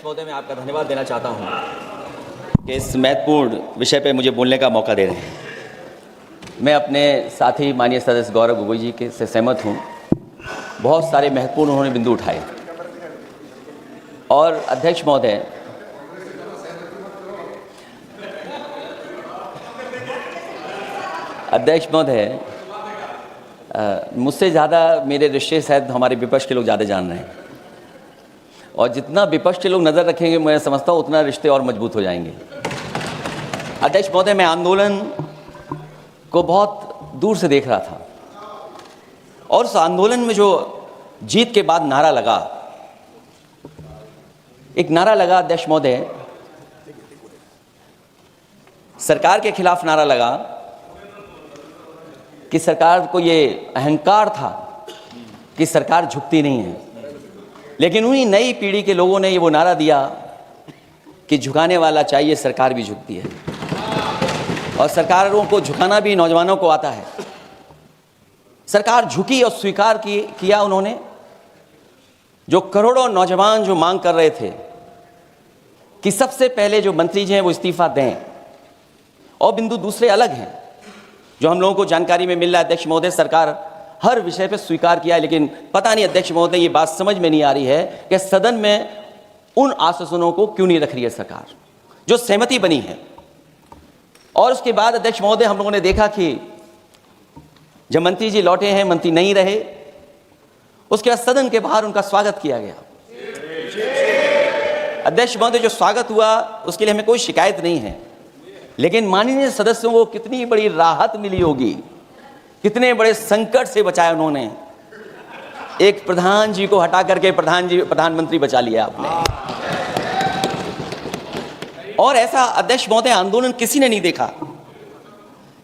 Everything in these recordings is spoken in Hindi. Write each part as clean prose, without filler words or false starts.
महोदय, मैं आपका धन्यवाद देना चाहता हूं कि इस महत्वपूर्ण विषय पे मुझे बोलने का मौका दे रहे हैं। मैं अपने साथी माननीय सदस्य गौरव गोगोई जी के से सहमत हूं। बहुत सारे महत्वपूर्ण उन्होंने बिंदु उठाए और अध्यक्ष महोदय, मुझसे ज़्यादा मेरे रिश्ते शायद हमारे विपक्ष के लोग ज़्यादा जान रहे हैं, और जितना विपक्ष के लोग नज़र रखेंगे मैं समझता हूँ उतना रिश्ते और मजबूत हो जाएंगे। अध्यक्ष महोदय, मैं आंदोलन को बहुत दूर से देख रहा था और उस आंदोलन में जो जीत के बाद नारा लगा, एक नारा लगा अध्यक्ष महोदय, सरकार के खिलाफ नारा लगा कि सरकार को ये अहंकार था कि सरकार झुकती नहीं है, लेकिन उन्हीं नई पीढ़ी के लोगों ने ये वो नारा दिया कि झुकाने वाला चाहिए, सरकार भी झुकती है और सरकारों को झुकाना भी नौजवानों को आता है। सरकार झुकी और स्वीकार किया उन्होंने। जो करोड़ों नौजवान जो मांग कर रहे थे कि सबसे पहले जो मंत्री जी हैं वो इस्तीफा दें, और बिंदु दूसरे अलग हैं जो हम लोगों को जानकारी में मिल रहा है। अध्यक्ष महोदय, सरकार हर विषय पर स्वीकार किया, लेकिन पता नहीं अध्यक्ष महोदय ये बात समझ में नहीं आ रही है कि सदन में उन आश्वासनों को क्यों नहीं रख रही है सरकार जो सहमति बनी है। और उसके बाद अध्यक्ष महोदय, हम लोगों ने देखा कि जब मंत्री जी लौटे हैं, मंत्री नहीं रहे, उसके बाद सदन के बाहर उनका स्वागत किया गया। अध्यक्ष महोदय, जो स्वागत हुआ उसके लिए हमें कोई शिकायत नहीं है, लेकिन माननीय सदस्यों को कितनी बड़ी राहत मिली होगी, कितने बड़े संकट से बचाया उन्होंने। एक प्रधान जी को हटा करके प्रधानमंत्री बचा लिया आपने। और ऐसा अध्यक्ष महोदय आंदोलन किसी ने नहीं देखा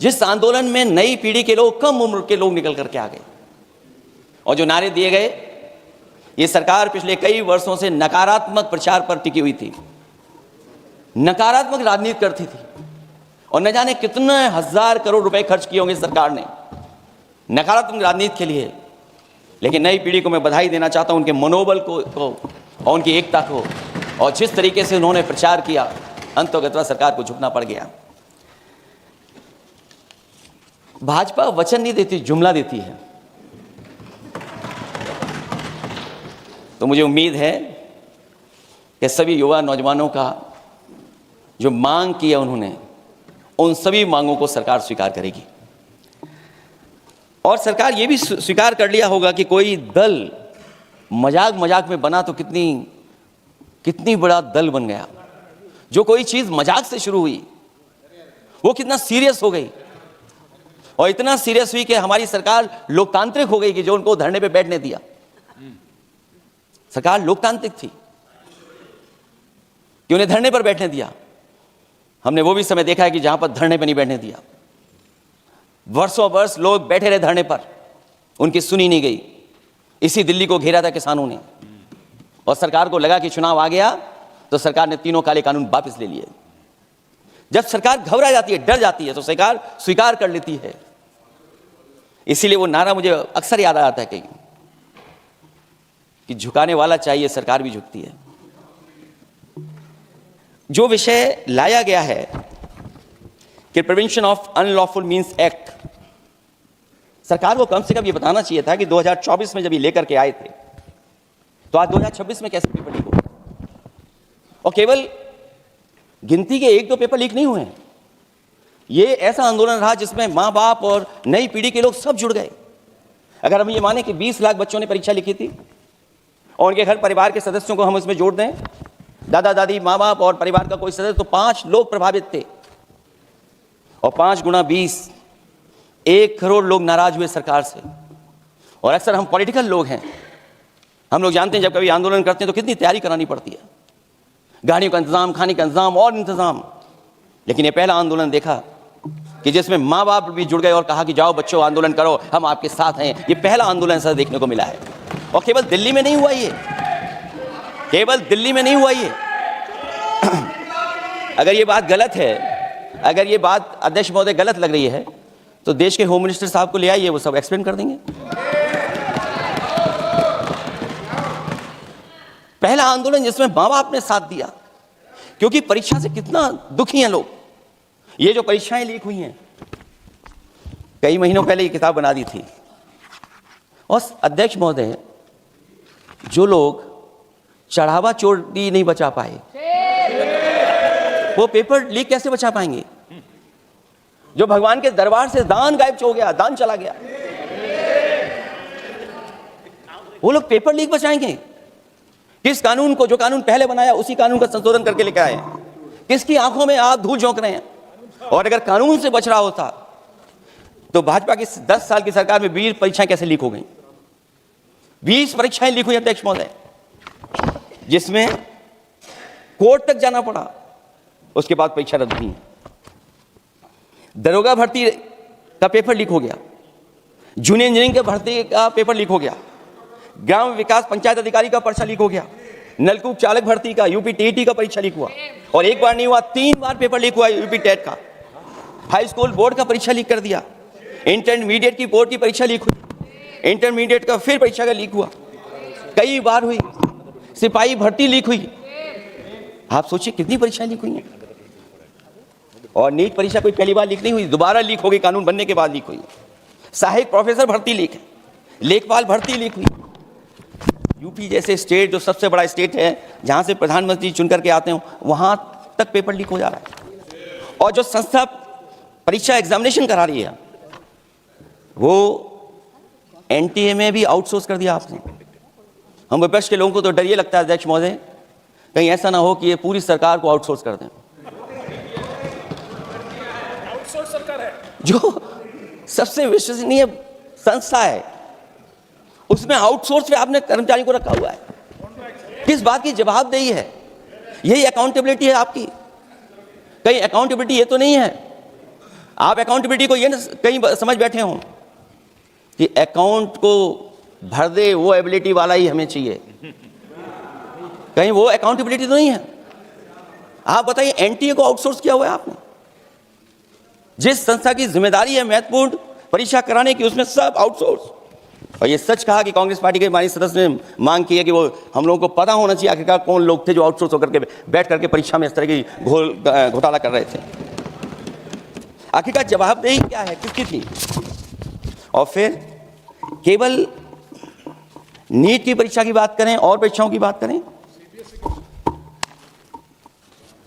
जिस आंदोलन में नई पीढ़ी के लोग, कम उम्र के लोग निकल करके आ गए और जो नारे दिए गए। ये सरकार पिछले कई वर्षों से नकारात्मक प्रचार पर टिकी हुई थी, नकारात्मक राजनीति करती थी और न जाने कितने हजार करोड़ रुपए खर्च किए होंगे सरकार ने नकारात्मक राजनीति के लिए। लेकिन नई पीढ़ी को मैं बधाई देना चाहता हूं, उनके मनोबल को और उनकी एकता को, और जिस तरीके से उन्होंने प्रचार किया, अंततः सरकार को झुकना पड़ गया। भाजपा वचन नहीं देती, जुमला देती है। तो मुझे उम्मीद है कि सभी युवा नौजवानों का जो मांग की है उन्होंने, उन सभी मांगों को सरकार स्वीकार करेगी। और सरकार ये भी स्वीकार कर लिया होगा कि कोई दल मजाक में बना तो कितनी बड़ा दल बन गया। जो कोई चीज मजाक से शुरू हुई वो कितना सीरियस हो गई, और इतना सीरियस हुई कि हमारी सरकार लोकतांत्रिक हो गई कि जो उनको धरने पे बैठने दिया। सरकार लोकतांत्रिक थी कि उन्हें धरने पर बैठने दिया। हमने वो भी समय देखा है कि जहां पर धरने पर नहीं बैठने दिया, वर्षों वर्ष लोग बैठे रहे धरने पर, उनकी सुनी नहीं गई। इसी दिल्ली को घेरा था किसानों ने, और सरकार को लगा कि चुनाव आ गया तो सरकार ने तीनों काले कानून वापस ले लिए। जब सरकार घबरा जाती है, डर जाती है, तो सरकार स्वीकार कर लेती है। इसीलिए वो नारा मुझे अक्सर याद आता है कहीं कि झुकाने वाला चाहिए, सरकार भी झुकती है। जो विषय लाया गया है कि prevention of unlawful means act, सरकार को कम से कम ये बताना चाहिए था कि 2024 में जब ये लेकर के आए थे तो आज 2026 में कैसे पेपर लीक हो, और केवल गिनती के 1-2 पेपर लीक नहीं हुए हैं। ये ऐसा आंदोलन रहा जिसमें माँ बाप और नई पीढ़ी के लोग सब जुड़ गए। अगर हम ये माने कि 20 लाख बच्चों ने परीक्षा लिखी थी और उनके घर परिवार के सदस्यों को हम इसमें जोड़ दें, दादा दादी, माँ बाप और परिवार का कोई सदस्य, तो 5 लोग प्रभावित थे, और 5 गुणा 20, 1 करोड़ लोग नाराज हुए सरकार से। और अक्सर हम पॉलिटिकल लोग हैं, हम लोग जानते हैं जब कभी आंदोलन करते हैं तो कितनी तैयारी करानी पड़ती है, गाड़ियों का इंतजाम, खाने का इंतजाम और इंतजाम। लेकिन ये पहला आंदोलन देखा कि जिसमें माँ बाप भी जुड़ गए और कहा कि जाओ बच्चों आंदोलन करो, हम आपके साथ हैं। ये पहला आंदोलन ऐसा देखने को मिला है, और केवल दिल्ली में नहीं हुआ ये, केवल दिल्ली में नहीं हुआ ये। अगर ये बात गलत है, अगर ये बात अध्यक्ष महोदय गलत लग रही है, तो देश के होम मिनिस्टर साहब को ले आइए, वो सब एक्सप्लेन कर देंगे। पहला आंदोलन जिसमें माँ बाप ने साथ दिया, क्योंकि परीक्षा से कितना दुखी हैं लोग। ये जो परीक्षाएं लीक हुई हैं, कई महीनों पहले ये किताब बना दी थी। और अध्यक्ष महोदय, जो लोग चढ़ावा चोरी नहीं बचा पाए, वो पेपर लीक कैसे बचा पाएंगे? जो भगवान के दरबार से दान गायब हो गया, दान चला गया, वो लोग पेपर लीक बचाएंगे? किस कानून को, जो कानून पहले बनाया उसी कानून का संशोधन करके लेकर आए? किसकी आंखों में आप धूल झोंक रहे हैं? और अगर कानून से बच रहा होता तो भाजपा की 10 साल की सरकार में 20 परीक्षाएं कैसे लीक हो गई? 20 परीक्षाएं लीक हुई अध्यक्ष महोदय, जिसमें कोर्ट तक जाना पड़ा, उसके बाद परीक्षा रद्द हुई। दरोगा भर्ती का पेपर लीक हो गया, जूनियर इंजीनियरिंग के भर्ती का पेपर लीक हो गया, ग्राम विकास पंचायत अधिकारी का परीक्षा लीक हो गया, नलकूप चालक भर्ती का यूपी टीईटी का परीक्षा लीक हुआ, और एक बार नहीं हुआ 3 बार पेपर लीक हुआ यूपी टेट का। हाई स्कूल बोर्ड का परीक्षा लीक कर दिया, इंटरमीडिएट की बोर्ड की परीक्षा लीक हुई, इंटरमीडिएट का फिर परीक्षा का लीक हुआ, कई बार हुई। सिपाही भर्ती लीक हुई। आप सोचिए कितनी परीक्षाएं लीक हुई हैं। और नीट परीक्षा कोई पहली बार लीक नहीं हुई, दोबारा लीक हो गई, कानून बनने के बाद लीक हुई। सहायक प्रोफेसर भर्ती लीक है, लेखपाल भर्ती लीक हुई। यूपी जैसे स्टेट, जो सबसे बड़ा स्टेट है, जहां से प्रधानमंत्री चुन करके आते हो, वहां तक पेपर लीक हो जा रहा है। और जो संस्था परीक्षा एग्जामिनेशन करा रही है, वो एनटीए में भी आउटसोर्स कर दिया आपने। हम विपक्ष के लोगों को तो डर ये लगता है अध्यक्ष महोदय, कहीं ऐसा ना हो कि ये पूरी सरकार को आउटसोर्स कर दें। आउटसोर्स सरकार है, जो सबसे विश्वसनीय संस्था है, उसमें आउटसोर्स पे आपने कर्मचारी को रखा हुआ है। किस बात की जवाबदेही है? यही अकाउंटेबिलिटी है आपकी? कहीं अकाउंटेबिलिटी ये तो नहीं है? आप अकाउंटेबिलिटी को ये ना कहीं समझ बैठे हो कि अकाउंट को भर दे वो एबिलिटी वाला ही हमें चाहिए? कहीं वो अकाउंटेबिलिटी तो नहीं है? आप बताइए, एनटीए को आउटसोर्स किया हुआ है आपने। जिस संस्था की जिम्मेदारी है महत्वपूर्ण परीक्षा कराने की, उसमें सब आउटसोर्स। और ये सच कहा कि कांग्रेस पार्टी के हमारे सदस्य ने मांग की है कि वो हम लोगों को पता होना चाहिए आखिरकार कौन लोग थे जो आउटसोर्स होकर के बैठ करके परीक्षा में इस तरह की घोटाला कर रहे थे। आखिरकार जवाबदेही क्या है, किसकी थी? और फिर केवल नीट की परीक्षा की बात करें और परीक्षाओं की बात करें,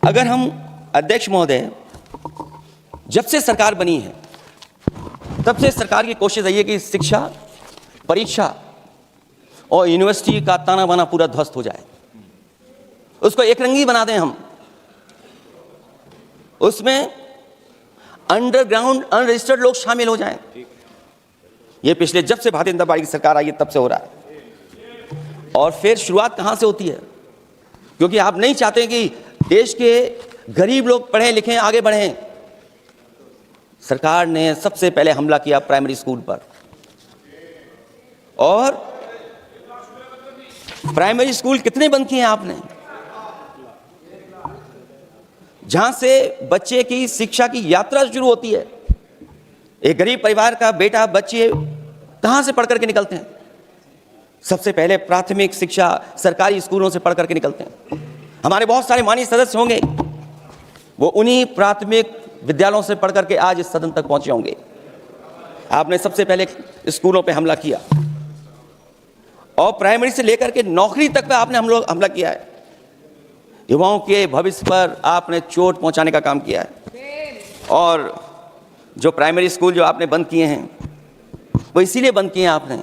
अगर हम अध्यक्ष महोदय, जब से सरकार बनी है तब से सरकार की कोशिश रही है कि शिक्षा, परीक्षा और यूनिवर्सिटी का ताना बाना पूरा ध्वस्त हो जाए, उसको एक रंगी बना दें हम। उसमें अंडरग्राउंड अनरजिस्टर्ड लोग शामिल हो जाएं। ये पिछले जब से भारतीय जनता पार्टी की सरकार आई है तब से हो रहा है। और फिर शुरुआत कहां से होती है? क्योंकि आप नहीं चाहते कि देश के गरीब लोग पढ़ें लिखें, आगे बढ़ें। सरकार ने सबसे पहले हमला किया प्राइमरी स्कूल पर, और प्राइमरी स्कूल कितने बंद किए हैं आपने? जहां से बच्चे की शिक्षा की यात्रा शुरू होती है। एक गरीब परिवार का बेटा, बच्चे कहां से पढ़ करके निकलते हैं? सबसे पहले प्राथमिक शिक्षा सरकारी स्कूलों से पढ़ करके निकलते हैं। हमारे बहुत सारे माननीय सदस्य होंगे, वो उन्हीं प्राथमिक विद्यालयों से पढ़ करके आज इस सदन तक पहुंचे होंगे। आपने सबसे पहले स्कूलों पे हमला किया, और प्राइमरी से लेकर के नौकरी तक पे आपने हमला किया है। युवाओं के भविष्य पर आपने चोट पहुंचाने का काम किया है। और जो प्राइमरी स्कूल जो आपने बंद किए हैं, वो इसीलिए बंद किए हैं आपने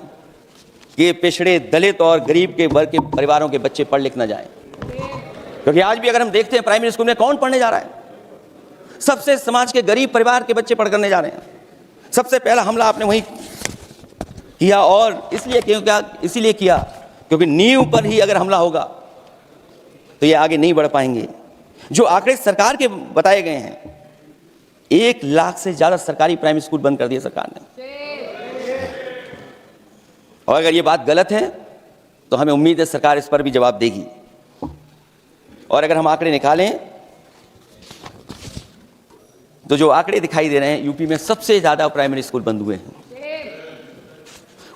कि पिछड़े, दलित और गरीब के वर्ग के परिवारों के बच्चे पढ़ लिख ना जाएं। क्योंकि आज भी अगर हम देखते हैं प्राइमरी स्कूल में कौन पढ़ने जा रहा है? सबसे समाज के गरीब परिवार के बच्चे पढ़ करने जा रहे हैं। सबसे पहला हमला आपने वही किया, और इसीलिए किया क्योंकि नींव पर ही अगर हमला होगा तो ये आगे नहीं बढ़ पाएंगे। जो आंकड़े सरकार के बताए गए हैं, 1 लाख से ज्यादा सरकारी प्राइमरी स्कूल बंद कर दिए सरकार ने। और अगर ये बात गलत है तो हमें उम्मीद है सरकार इस पर भी जवाब देगी। और अगर हम आंकड़े निकालें तो जो आंकड़े दिखाई दे रहे हैं, यूपी में सबसे ज्यादा प्राइमरी स्कूल बंद हुए हैं।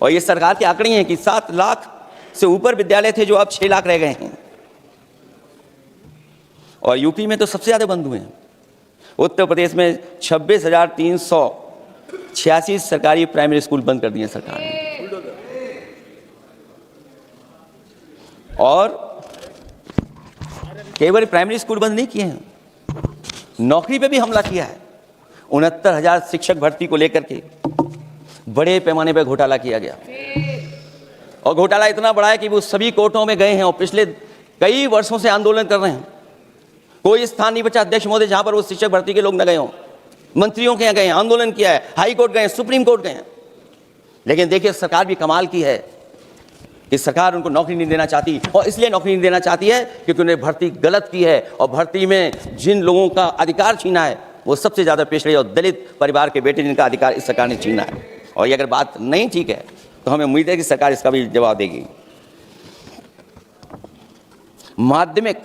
और ये सरकार के आंकड़े हैं कि 7 लाख से ऊपर विद्यालय थे जो अब 6 लाख रह गए हैं। और यूपी में तो सबसे ज़्यादा बंद हुए हैं। उत्तर प्रदेश में 26,386 सरकारी प्राइमरी स्कूल बंद कर दिए सरकार ने। और केवल प्राइमरी स्कूल बंद नहीं किए हैं, नौकरी पे भी हमला किया है। 69,000 शिक्षक भर्ती को लेकर के बड़े पैमाने पर घोटाला किया गया, और घोटाला इतना बड़ा है कि वो सभी कोर्टों में गए हैं और पिछले कई वर्षों से आंदोलन कर रहे हैं। कोई स्थान नहीं बचा अध्यक्ष महोदय जहां पर वो शिक्षक भर्ती के लोग न गए हों। मंत्रियों के यहाँ गए, आंदोलन किया है, हाई कोर्ट गए, सुप्रीम कोर्ट गए। लेकिन देखिए सरकार भी कमाल की है कि सरकार उनको नौकरी नहीं देना चाहती, और इसलिए नौकरी नहीं देना चाहती है क्योंकि उन्हें भर्ती गलत की है, और भर्ती में जिन लोगों का अधिकार छीना है वो सबसे ज़्यादा पिछड़े और दलित परिवार के बेटे जिनका अधिकार इस सरकार ने छीना है। और ये अगर बात नहीं ठीक है तो हमें उम्मीद है कि सरकार इसका भी जवाब देगी। माध्यमिक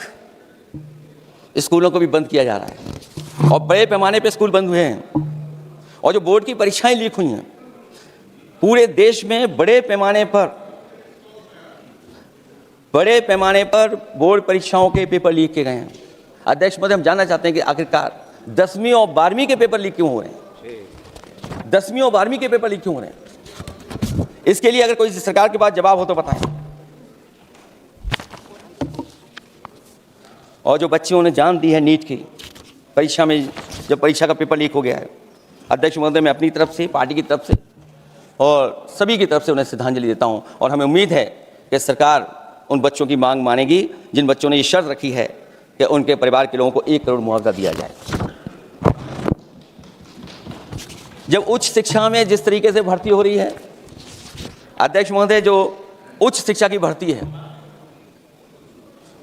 स्कूलों को भी बंद किया जा रहा है, और बड़े पैमाने पर स्कूल बंद हुए हैं। और जो बोर्ड की परीक्षाएं लीक हुई हैं पूरे देश में, बड़े पैमाने पर बोर्ड परीक्षाओं के पेपर लीक किए गए हैं। अध्यक्ष महोदय, हम जानना चाहते हैं कि आखिरकार 10वीं और 12वीं के पेपर लीक क्यों हो रहे हैं? 10वीं और 12वीं के पेपर लीक क्यों हो रहे हैं? इसके लिए अगर कोई सरकार के पास जवाब हो तो बताएं। और जो बच्चों ने जान दी है नीट की परीक्षा में, जब परीक्षा का पेपर लीक हो गया है, अध्यक्ष महोदय मैं अपनी तरफ से, पार्टी की तरफ से और सभी की तरफ से उन्हें श्रद्धांजलि देता हूं। और हमें उम्मीद है कि सरकार उन बच्चों की मांग मानेगी जिन बच्चों ने ये शर्त रखी है कि उनके परिवार के लोगों को 1 करोड़ मुआवजा दिया जाए। जब उच्च शिक्षा में जिस तरीके से भर्ती हो रही है अध्यक्ष महोदय, जो उच्च शिक्षा की भर्ती है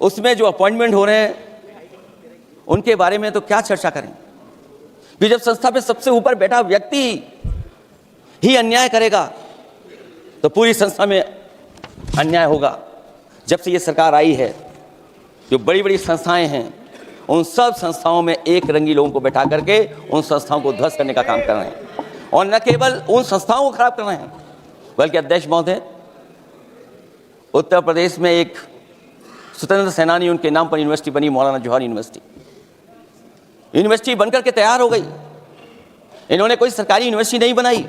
उसमें जो अपॉइंटमेंट हो रहे हैं उनके बारे में तो क्या चर्चा करें कि जब संस्था पे सबसे ऊपर बैठा व्यक्ति ही अन्याय करेगा तो पूरी संस्था में अन्याय होगा। जब से ये सरकार आई है, जो बड़ी बड़ी संस्थाएं हैं उन सब संस्थाओं में एक रंगी लोगों को बैठा करके उन संस्थाओं को ध्वस्त करने का काम कर रहे हैं, और न केवल उन संस्थाओं को खराब कर रहे हैं बल्कि अध्यक्ष महोदय, उत्तर प्रदेश में एक स्वतंत्र सेनानी, उनके नाम पर यूनिवर्सिटी बनी, मौलाना जवाहर यूनिवर्सिटी बनकर के तैयार हो गई। इन्होंने कोई सरकारी यूनिवर्सिटी नहीं बनाई,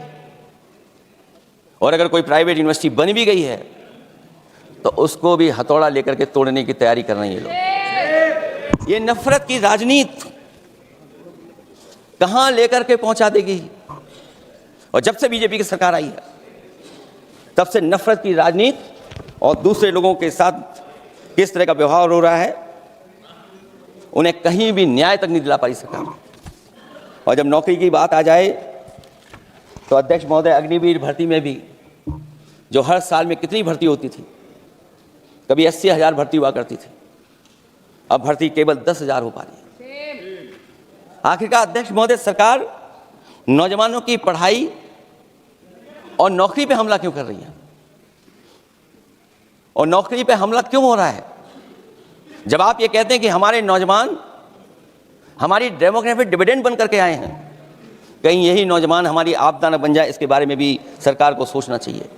और अगर कोई प्राइवेट यूनिवर्सिटी बन भी गई है तो उसको भी हथौड़ा लेकर के तोड़ने की तैयारी कर रहे हैं ये लोग। ये नफरत की राजनीति कहां लेकर के पहुंचा देगी? और जब से बीजेपी की सरकार आई है तब से नफरत की राजनीति और दूसरे लोगों के साथ किस तरह का व्यवहार हो रहा है, उन्हें कहीं भी न्याय तक नहीं दिला पाई सरकार। और जब नौकरी की बात आ जाए तो अध्यक्ष महोदय, अग्निवीर भर्ती में भी जो हर साल में कितनी भर्ती होती थी, कभी 80,000 भर्ती हुआ करती थी, अब भर्ती केवल 10,000 हो पा रही है। आखिरकार अध्यक्ष महोदय, सरकार नौजवानों की पढ़ाई और नौकरी पे हमला क्यों कर रही है? और नौकरी पे हमला क्यों हो रहा है? जब आप ये कहते हैं कि हमारे नौजवान हमारी डेमोग्राफिक डिविडेंड बन करके आए हैं, कहीं यही नौजवान हमारी आपदा न बन जाए, इसके बारे में भी सरकार को सोचना चाहिए।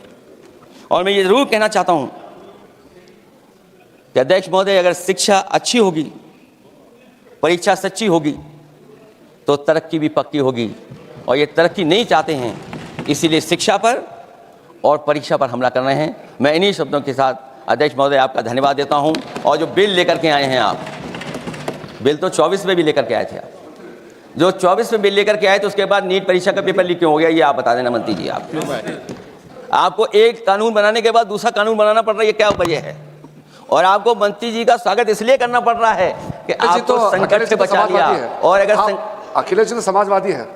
और मैं ये जरूर कहना चाहता हूं कि अध्यक्ष महोदय, अगर शिक्षा अच्छी होगी, परीक्षा सच्ची होगी तो तरक्की भी पक्की होगी, और ये तरक्की नहीं चाहते हैं, इसीलिए शिक्षा पर और परीक्षा पर हमला कर रहे हैं। मैं इन्हीं शब्दों के साथ अध्यक्ष महोदय आपका धन्यवाद देता हूं। और जो बिल लेकर के आए हैं आप, बिल तो 24 में भी लेकर के आए थे आप, जो 24 में बिल लेकर के आए तो उसके बाद नीट परीक्षा का पेपर लीक क्यों हो गया, ये आप बता देना मंत्री जी। आपको एक कानून बनाने के बाद दूसरा कानून बनाना पड़ रहा है, ये क्या वजह है? और आपको मंत्री जी का स्वागत इसलिए करना पड़ रहा है कि आपको तो संकट से बचा लिया। और अगर अखिलेश जी तो समाजवादी है,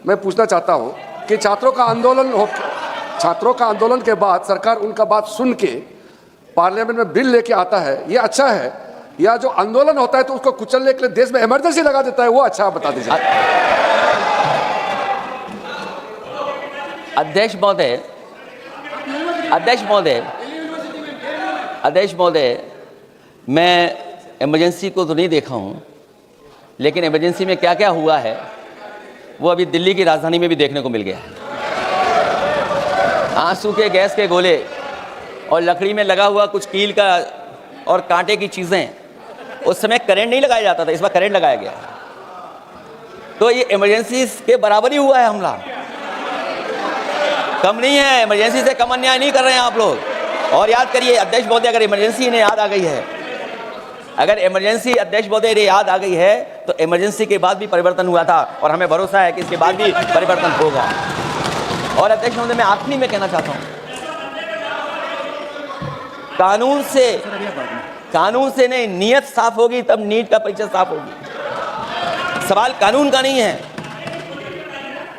मैं पूछना चाहता हूं कि छात्रों का आंदोलन के बाद सरकार उनका बात सुन के पार्लियामेंट में बिल लेके आता है, ये अच्छा है, या जो आंदोलन होता है तो उसको कुचलने के लिए देश में इमरजेंसी लगा देता है, वो अच्छा? बता दीजिए। अध्यक्ष महोदय, मैं इमरजेंसी को तो नहीं देखा हूं, लेकिन इमरजेंसी में क्या क्या हुआ है वो अभी दिल्ली की राजधानी में भी देखने को मिल गया है। आंसू के गैस के गोले और लकड़ी में लगा हुआ कुछ कील का और कांटे की चीज़ें उस समय करंट नहीं लगाया जाता था, इस बार करंट लगाया गया। तो ये इमरजेंसी के बराबर ही हुआ है हमला, कम नहीं है। इमरजेंसी से कम अन्याय नहीं कर रहे हैं आप लोग। और याद करिए अध्यक्ष महोदय, अगर इमरजेंसी इन्हें याद आ गई है, अगर इमरजेंसी अध्यक्ष महोदय इन्हें याद आ गई है, तो इमरजेंसी के बाद भी परिवर्तन हुआ था और हमें भरोसा है कि इसके बाद भी परिवर्तन होगा। और अध्यक्ष महोदय, मैं आखिरी में कहना चाहता हूं, कानून से नहीं, नीयत साफ होगी तब नीट का परीक्षा साफ होगी। सवाल कानून का नहीं है,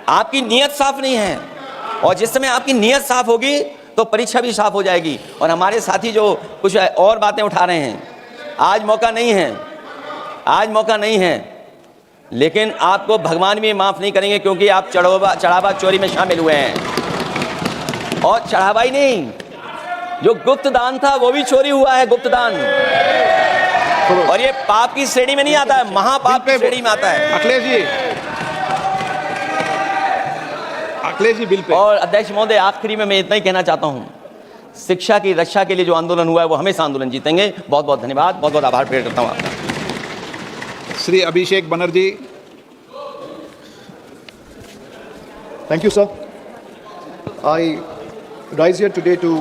आपकी नीयत साफ नहीं है। और जिस समय आपकी नीयत साफ होगी तो परीक्षा भी साफ हो जाएगी। और हमारे साथी जो कुछ और बातें उठा रहे हैं, आज मौका नहीं है, लेकिन आपको भगवान भी माफ नहीं करेंगे, क्योंकि आप चढ़ावा चोरी में शामिल हुए हैं। और चढ़ावा ही नहीं, जो गुप्त दान था वो भी चोरी हुआ है, गुप्त दान। और ये पाप की श्रेणी में नहीं आता है, महापाप की श्रेणी में आता है। Akhilesh ji bill pay. और अध्यक्ष महोदय, आखिरी में मैं इतना ही कहना चाहता हूं, शिक्षा की रक्षा के लिए जो आंदोलन हुआ है वो हमेशा आंदोलन जीतेंगे। बहुत बहुत धन्यवाद, बहुत बहुत आभार प्रकट करता हूं आपका। Shri Abhishek Banerjee. Thank you, sir. I rise here today to